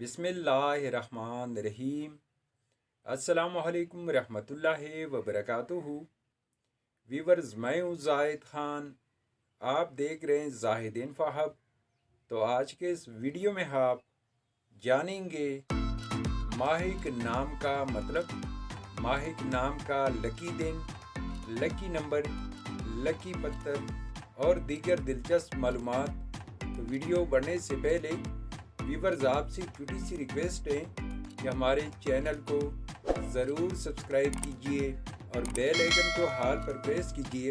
बिस्मिल्लाहिर्रहमानिर्रहीम। अस्सलामु अलैकुम रहमतुल्लाहि व बरकातुहू। व्यूवर्स, मैं हूँ जाहिद ख़ान, आप देख रहे हैं जाहिद इन्फो हब। तो आज के इस वीडियो में आप जानेंगे माहिक नाम का मतलब, माहिक नाम का लकी दिन, लकी नंबर, लकी पत्थर और दीगर दिलचस्प मालूमात। तो वीडियो बढ़ने से पहले व्यूवर्स, आपसे छोटी सी रिक्वेस्ट है कि हमारे चैनल को ज़रूर सब्सक्राइब कीजिए और बेल आइकन को हाल पर प्रेस कीजिए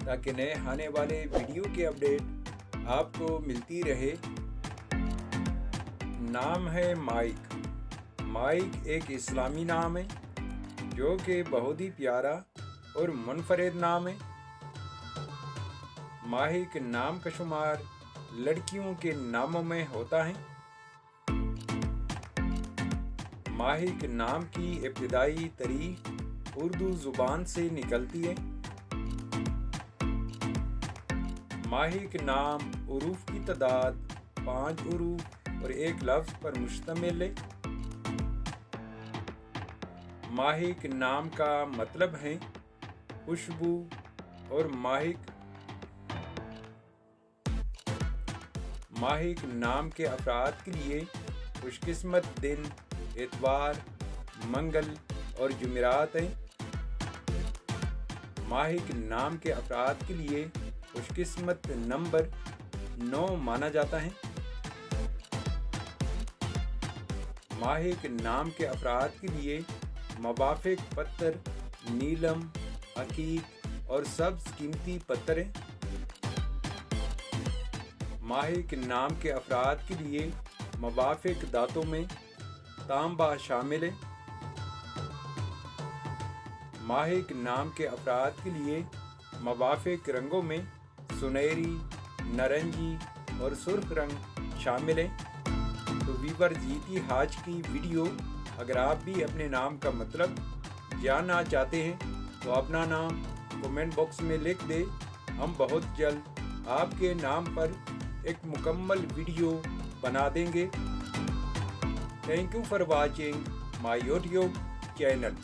ताकि नए आने वाले वीडियो के अपडेट आपको मिलती रहे। नाम है माइक। माइक एक इस्लामी नाम है जो कि बहुत ही प्यारा और मुनफरिद नाम है। माहिक नाम का शुमार लड़कियों के नामों में होता है। माहिक नाम की इब्तिदाई तारीख उर्दू ज़ुबान से निकलती है। माहिक नाम उरूफ की तादाद 5 उरूफ और एक लफ्ज़ पर मुश्तमिल है। माहिक नाम का मतलब है खुशबू और माहिक। माहिक नाम के अफराद के लिए खुशकिस्मत दिन इतवार, मंगल और जुमेरात हैं। माहिक नाम के अफराद के लिए खुशकिस्मत नंबर 9 माना जाता है। माहिक नाम के अफराद के लिए मुवाफिक पत्थर नीलम, अकीक और सब्ज़ कीमती पत्थर हैं। माहिक नाम के अफराद के लिए मुवाफिक दांतों में तांबा शामिल है। माहिक नाम के अफराद के लिए मुवाफिक रंगों में सुनहरी, नारंगी और सुर्ख रंग शामिल हैं। तो व्यूअर्स, ये थी आज की वीडियो। अगर आप भी अपने नाम का मतलब जानना चाहते हैं तो अपना नाम कमेंट बॉक्स में लिख दें। हम बहुत जल्द आपके नाम पर एक मुकम्मल वीडियो बना देंगे। Thank you for watching my YouTube channel.